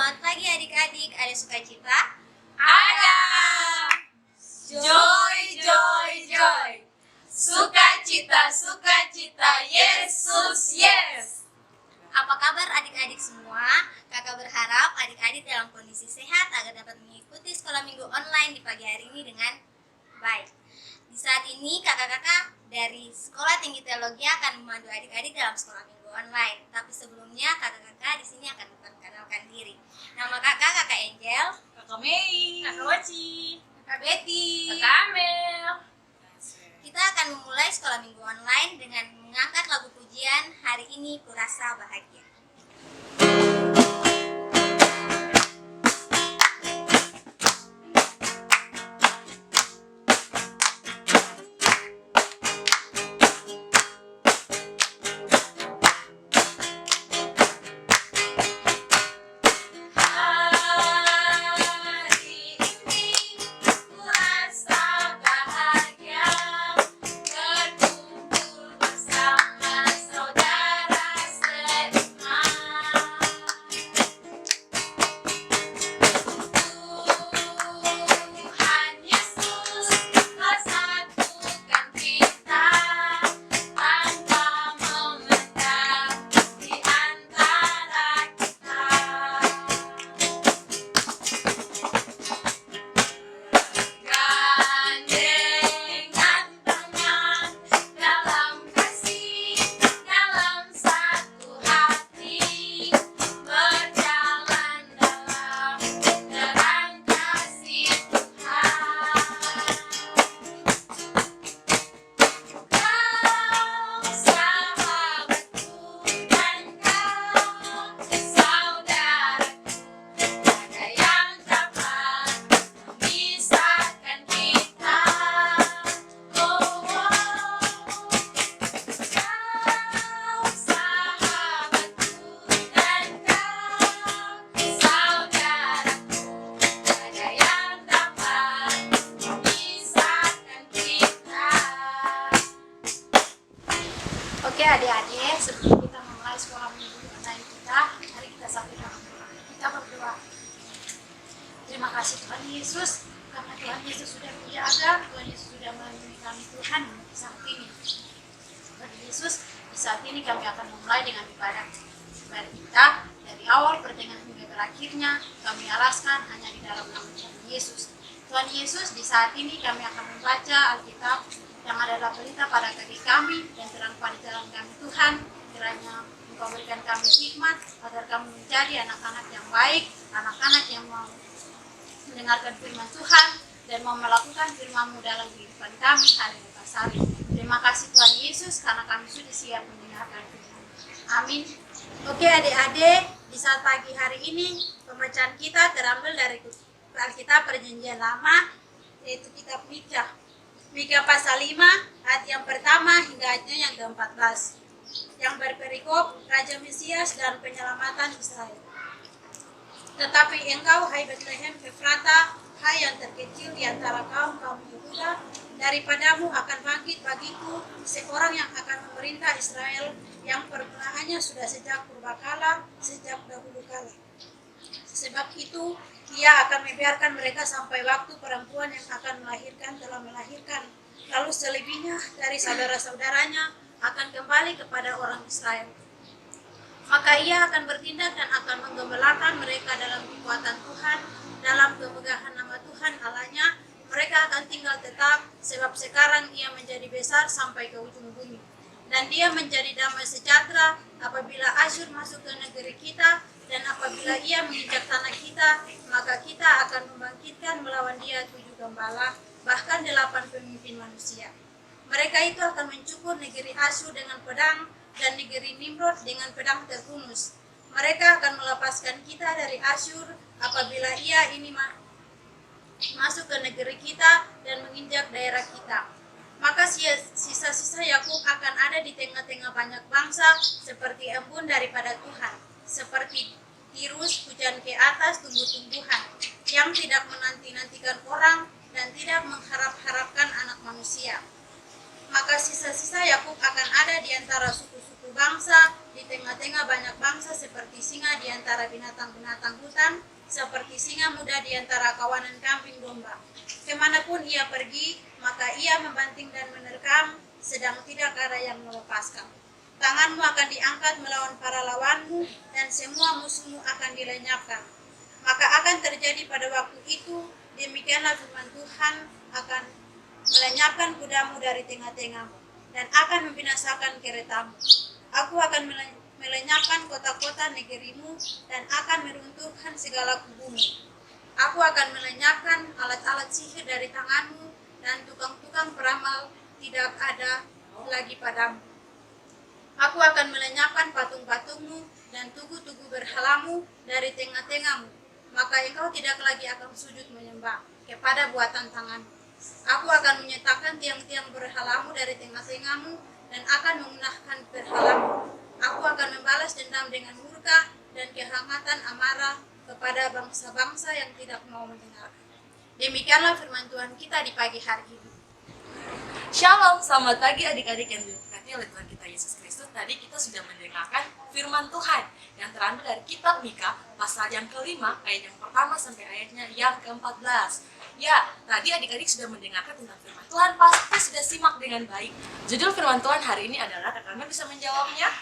Selamat pagi adik-adik, ada sukacita? Ada! Joy, joy, joy. Sukacita, sukacita, Yesus, yes. Apa kabar adik-adik semua? Kakak berharap adik-adik dalam kondisi sehat agar dapat mengikuti sekolah minggu online di pagi hari ini dengan baik. Di saat ini kakak-kakak dari Sekolah Tinggi Teologi akan memandu adik-adik dalam sekolah minggu online. Tapi sebelumnya kakak-kakak di sini akan memperkenalkan diri. Nama kakak Angel, Kakak Mei, Kakak Waci, Kakak Betty. Kakak Amel. Kita akan memulai sekolah minggu online dengan mengangkat lagu pujian Hari Ini Kurasa Bahagia. Oke adik-adik, sebelum kita memulai sekolah minggu online kita, mari kita sampaikan doa. Kita berdoa. Terima kasih Tuhan Yesus, karena Tuhan Yesus sudah menjaga, Tuhan Yesus sudah melindungi kami Tuhan di saat ini. Tuhan Yesus, di saat ini kami akan memulai dengan ibadah kita dari awal pertengahan hingga berakhirnya kami alaskan hanya di dalam nama Tuhan Yesus. Tuhan Yesus, di saat ini kami akan membaca Alkitab yang adalah berita pada kaki kami dan terang pada jalan kami Tuhan. Kiranya Engkau berikan kami hikmat agar kami menjadi anak-anak yang baik, anak-anak yang mau mendengarkan firman Tuhan dan mau melakukan firman-Mu dalam kehidupan kami hari lepas hari. Terima kasih Tuhan Yesus karena kami sudah siap mendengarkan firman. Amin. Oke adik-adik, di saat pagi hari ini pembacaan kita terambil dari Alkitab Perjanjian Lama, yaitu kitab Mika pasal 5 ayat yang pertama hingga ayatnya yang ke-14 yang berperikop Raja Mesias dan penyelamatan Israel. Tetapi engkau, hai Betlehem Efrata, hai yang terkecil di antara kaum Yehuda, daripadamu akan bangkit bagiku seorang yang akan memerintah Israel, yang permulaannya sudah sejak purbakala, sejak dahulu kala. Sebab itu ia akan membiarkan mereka sampai waktu perempuan yang akan melahirkan telah melahirkan. Lalu selebihnya dari saudara-saudaranya akan kembali kepada orang Israel. Maka ia akan bertindak dan akan menggembalakan mereka dalam kekuatan Tuhan, dalam kemegahan nama Tuhan Allahnya. Mereka akan tinggal tetap, sebab sekarang ia menjadi besar sampai ke ujung bumi. Dan dia menjadi damai sejahtera apabila Asyur masuk ke negeri kita, dan apabila ia menginjak tanah kita, maka kita akan membangkitkan melawan dia 7 gembala, bahkan 8 pemimpin manusia. Mereka itu akan mencukur negeri Asyur dengan pedang, dan negeri Nimrod dengan pedang terhunus. Mereka akan melepaskan kita dari Asyur apabila ia ini masuk ke negeri kita dan menginjak daerah kita. Maka sisa-sisa Yakub akan ada di tengah-tengah banyak bangsa, seperti embun daripada Tuhan, seperti tirus hujan ke atas tumbuh-tumbuhan, yang tidak menanti-nantikan orang dan tidak mengharap-harapkan anak manusia. Maka sisa-sisa Yakub akan ada di antara suku-suku bangsa, di tengah-tengah banyak bangsa, seperti singa di antara antara binatang-binatang hutan, seperti singa muda di antara kawanan kambing domba. Kemanapun ia pergi, maka ia membanting dan menerkam, sedang tidak ada yang melepaskan. Tanganmu akan diangkat melawan para lawanmu, dan semua musuhmu akan dilenyapkan. Maka akan terjadi pada waktu itu, demikianlah firman Tuhan, akan melenyapkan kudamu dari tengah-tengahmu, dan akan membinasakan keretamu. Aku akan melenyapkan kota-kota negerimu, dan akan meruntuhkan segala kubumu. Aku akan melenyapkan alat-alat sihir dari tanganmu, dan tukang-tukang peramal tidak ada lagi padamu. Aku akan melenyapkan patung-patungmu dan tugu-tugu berhalamu dari tengah-tengahmu. Maka engkau tidak lagi akan sujud menyembah kepada buatan tanganmu. Aku akan menyetakan tiang-tiang berhalamu dari tengah-tengahmu dan akan memunahkan berhalamu. Aku akan membalas dendam dengan murka dan kehangatan amarah kepada bangsa-bangsa yang tidak mau mendengarkan. Demikianlah firman Tuhan kita di pagi hari ini. Shalom, selamat pagi adik-adik yang diberkati oleh Tuhan kita Yesus Kristus. Tadi kita sudah mendengarkan firman Tuhan yang terambil dari kitab Mika pasal yang kelima, ayat yang pertama sampai ayatnya yang ke-14. Ya, tadi adik-adik sudah mendengarkan tentang firman Tuhan, pasti sudah simak dengan baik. Judul firman Tuhan hari ini adalah, Kakak bisa menjawabnya?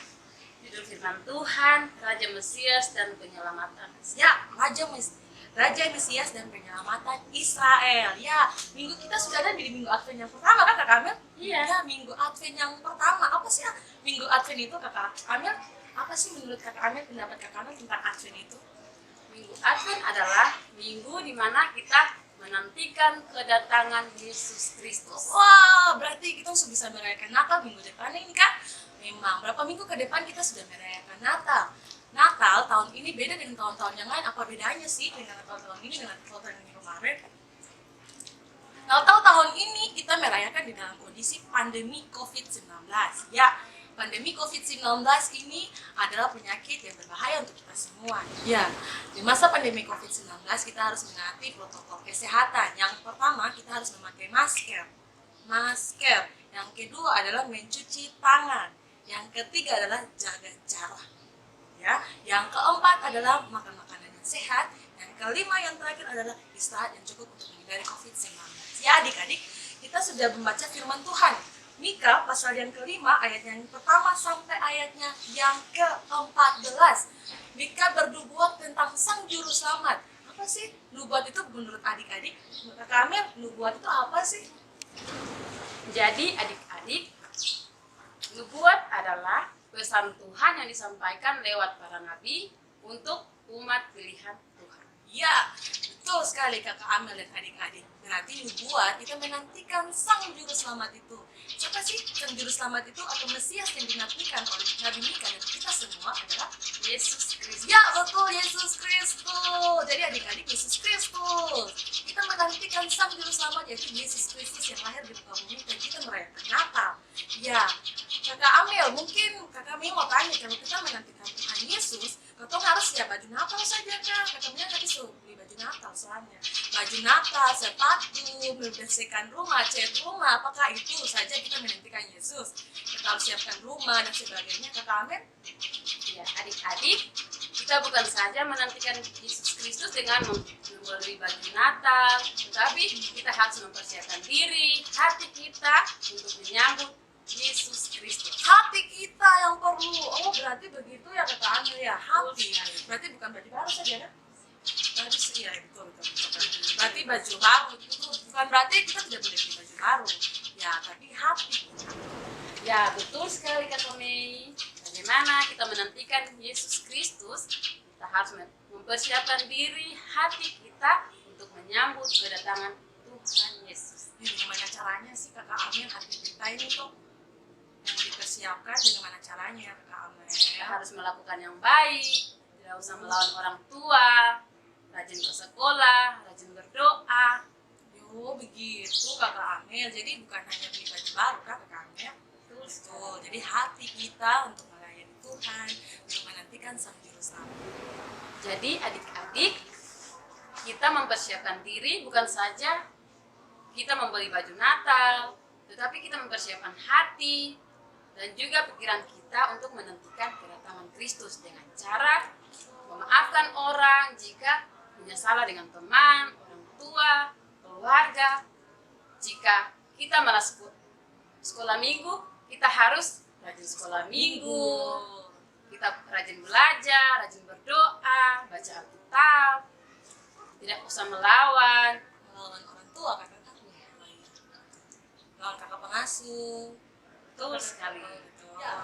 Judul firman Tuhan, Raja Mesias dan Penyelamatan. Ya, Raja Mesias dan Penyelamatan Israel. Ya, minggu kita sudah ada di minggu Advent yang pertama kan Kakak Amel? Iya. Ya, minggu Advent yang pertama. Apa sih ya minggu Advent itu Kakak Amel? Apa sih menurut Kakak Amel, pendapat Kakak Amel tentang Advent itu? Minggu Advent adalah minggu di mana kita menantikan kedatangan Yesus Kristus. Wah, berarti kita sudah bisa merayakan Natal minggu depan ini kan? Memang, berapa minggu ke depan kita sudah merayakan Natal. Natal tahun ini beda dengan tahun-tahun yang lain. Apa bedanya sih dengan Natal tahun ini dengan Natal tahun yang kemarin? Natal tahun ini kita merayakan di dalam kondisi pandemi COVID-19. Ya, pandemi COVID-19 ini adalah penyakit yang berbahaya untuk kita semua. Ya, di masa pandemi COVID-19 kita harus menaati protokol kesehatan. Yang pertama, kita harus memakai masker. Yang kedua adalah mencuci tangan. Yang ketiga adalah jaga jarak. Ya, yang keempat adalah makan makanan yang sehat. Yang kelima, yang terakhir adalah istirahat yang cukup untuk menghindari COVID-19. Ya adik-adik, kita sudah membaca firman Tuhan. Mika pasal yang kelima, ayat yang pertama sampai ayatnya yang ke-14. Mika bernubuat tentang sang juru selamat. Apa sih nubuat itu menurut adik-adik? Menurut kami, nubuat itu apa sih? Jadi adik-adik, nubuat adalah pesan Tuhan yang disampaikan lewat para nabi untuk umat pilihan Tuhan. Ya, betul sekali Kakak Amel dan adik-adik. Berarti nubuat kita menantikan sang juru selamat itu. Siapa sih sang juru selamat itu atau Mesias yang dinantikan oleh Nabi Mika dan kita semua adalah Yesus Kristus. ya betul, Yesus Kristus. Jadi adik-adik, Yesus Kristus. Kita menantikan sang juru selamat yaitu Yesus Kristus yang lahir di muka bumi dan kita merayakan Natal. Ya, Kakak Amel, mungkin Kakak Amel mau tanya, kalau kita menantikan Tuhan Yesus, kita harus ya baju Natal saja kan? Kakak Amel tadi suruh beli baju Natal soalnya. Baju Natal, sepatu, membersihkan rumah, cat rumah, apakah itu saja kita menantikan Yesus? Kita harus siapkan rumah dan sebagainya. Kakak Amel? Ya, adik-adik, kita bukan saja menantikan Yesus Kristus dengan membeli baju Natal, tetapi kita harus mempersiapkan diri, hati kita untuk menyambut Yesus Kristus. Hati kita yang perlu. Oh, berarti begitu ya Kakak Amel ya, hati. Berarti bukan baju baru saja kan? Baju sih ya, betul. Berarti baju baru itu bukan berarti kita tidak boleh beli baju baru. Ya, tapi hati. Ya, betul sekali Kak Mei. Bagaimana kita menantikan Yesus Kristus? Kita harus mempersiapkan diri, hati kita untuk menyambut kedatangan Tuhan Yesus. Ini gimana caranya sih Kakak Amel hati kita ini tuh yang dipersiapkan, bagaimana caranya ya Kakak Amel? Kita harus melakukan yang baik, tidak usah melawan orang tua, rajin ke sekolah, rajin berdoa. Yo, begitu Kakak Amel. Jadi bukan hanya beli baju baru kan Kakak Amel? Betul. Jadi hati kita untuk melayani Tuhan, untuk menantikan sang juru selamat. Jadi adik-adik, kita mempersiapkan diri bukan saja kita membeli baju Natal, tetapi kita mempersiapkan hati dan juga pikiran kita untuk menantikan kedatangan Kristus dengan cara memaafkan orang jika punya salah dengan teman, orang tua, keluarga. Jika kita malas sekolah minggu, kita harus rajin sekolah minggu. Kita rajin belajar, rajin berdoa, baca Alkitab, tidak usah melawan orang tua kakak, melawan kakak pengasuh. betul sekali.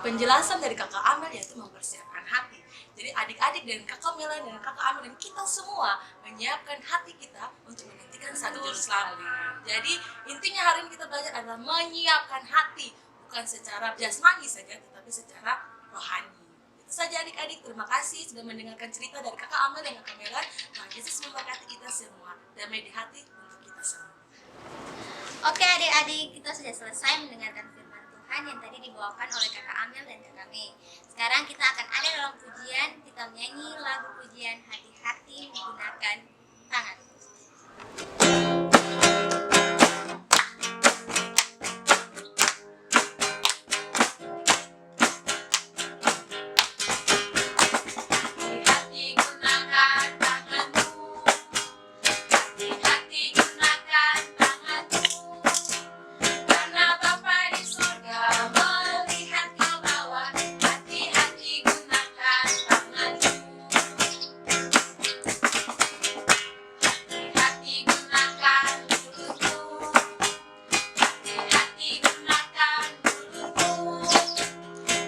Penjelasan dari kakak Amel yaitu mempersiapkan hati. Jadi adik-adik dan kakak Mela dan kakak Amel dan kita semua menyiapkan hati kita untuk menantikan satu juru selamat. Jadi intinya hari ini kita belajar adalah menyiapkan hati, bukan secara jasmani saja tetapi secara rohani. Itu saja adik-adik, terima kasih sudah mendengarkan cerita dari kakak Amel dan kakak Mela. Tuhan Yesus memberkati kita semua, damai di hati untuk kita semua. Oke adik-adik, kita sudah selesai mendengarkan firman Tuhan yang tadi dibawakan oleh kakak Amel dan kakak Mei. Sekarang kita akan ada dalam pujian, kita menyanyi lagu pujian Hati-hati menggunakan tangan. Hati-hati gunakan tanganmu, hati-hati gunakan tanganmu, karena Bapa di surga melihat ke bawah. Hati-hati gunakan tanganmu, hati-hati gunakan mulutmu, hati-hati gunakan mulutmu,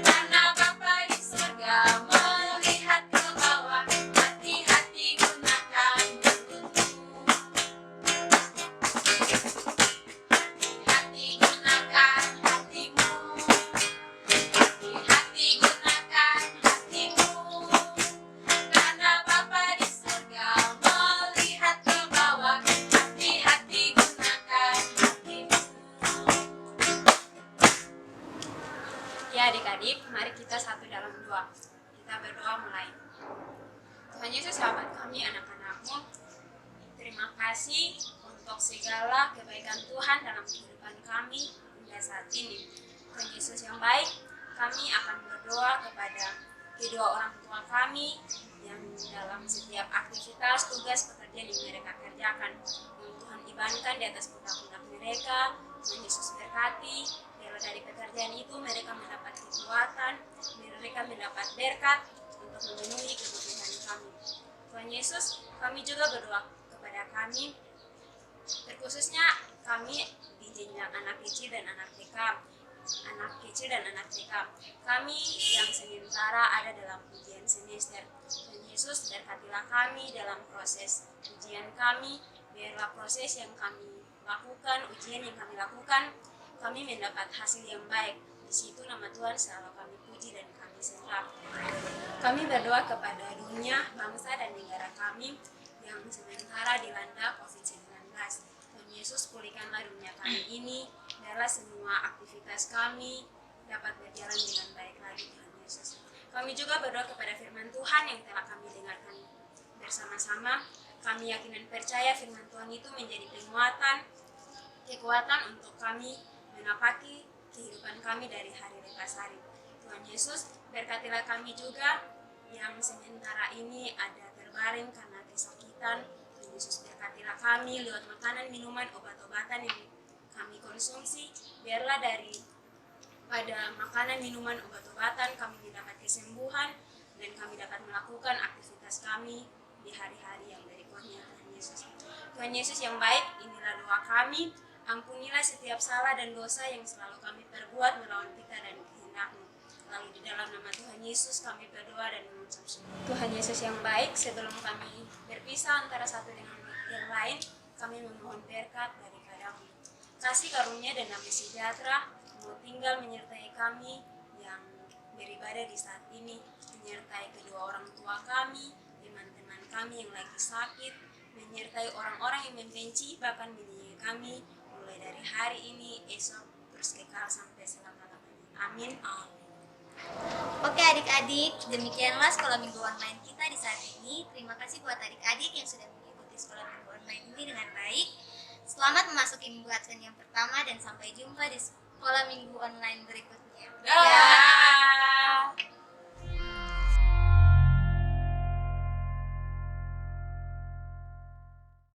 karena Bapa di surga melihat ke bawah. Hati-hati gunakan mulutmu, hati gunakan hatimu, hati gunakan hatimu, karena Bapa di surga melihat ke bawah. Hati-hati gunakan hatimu. Ya adik-adik, mari kita satu dalam doa. Kita berdoa mulai. Tuhan Yesus, sahabat kami, anak-anakmu, terima kasih untuk segala kebaikan Tuhan dalam kehidupan kami hingga saat ini. Tuhan Yesus yang baik, kami akan berdoa kepada kedua orang tua kami yang dalam setiap aktivitas, tugas, pekerjaan yang mereka kerjakan. Yang Tuhan ibankan di atas pundak-pundak mereka. Tuhan Yesus berkati, biarlah dari pekerjaan itu mereka mendapat kekuatan, mereka mendapat berkat untuk memenuhi kebutuhan kami. Tuhan Yesus, kami juga berdoa kepada kami, terkhususnya kami di jenjang anak kecil dan anak TK. Kami yang sementara ada dalam ujian semester. Tuhan Yesus, berkatilah kami dalam proses ujian kami, biarlah proses yang kami lakukan, ujian yang kami lakukan, kami mendapat hasil yang baik. Di situ nama Tuhan selalu kami puji dan kami sembah. Kami berdoa kepada dunia, bangsa, dan negara kami yang sementara dilanda COVID-19. Tuhan Yesus, pulihkanlah dunia kami ini, biarlah semua aktivitas kami dapat berjalan dengan baik lagi, Tuhan Yesus. Kami juga berdoa kepada firman Tuhan yang telah kami dengarkan bersama-sama. Kami yakin dan percaya firman Tuhan itu menjadi kekuatan untuk kami menapaki kehidupan kami dari hari lepas hari. Tuhan Yesus, berkatilah kami juga yang sementara ini ada terbaring karena kesakitan. Tuhan Yesus, berkatilah kami lewat makanan, minuman, obat-obatan yang kami konsumsi. Biarlah pada makanan, minuman, obat-obatan kami mendapat kesembuhan dan kami dapat melakukan aktivitas kami di hari-hari yang berikutnya. Tuhan Yesus, Tuhan Yesus yang baik, inilah doa kami. Ampunilah setiap salah dan dosa yang selalu kami perbuat melawan kita dan kehendak-Mu. Lalu di dalam nama Tuhan Yesus kami berdoa dan mengucap syukur. Tuhan Yesus yang baik, sebelum kami berpisah antara satu dengan yang lain, kami memohon berkat daripada-Mu. Kasih karunia dan damai sejahtera mau tinggal menyertai kami yang beribadah di saat ini, menyertai kedua orang tua kami, teman-teman kami yang lagi sakit, menyertai orang-orang yang membenci bahkan menyiangi kami, mulai dari hari ini, esok, terus kekal sampai selama-lamanya. Amin. Oke adik-adik, demikianlah sekolah minggu online kita di saat ini. Terima kasih buat adik-adik yang sudah mengikuti sekolah minggu online ini dengan baik. Selamat memasuki minggu Advent yang pertama dan sampai jumpa di sekolah minggu online berikutnya. Dah.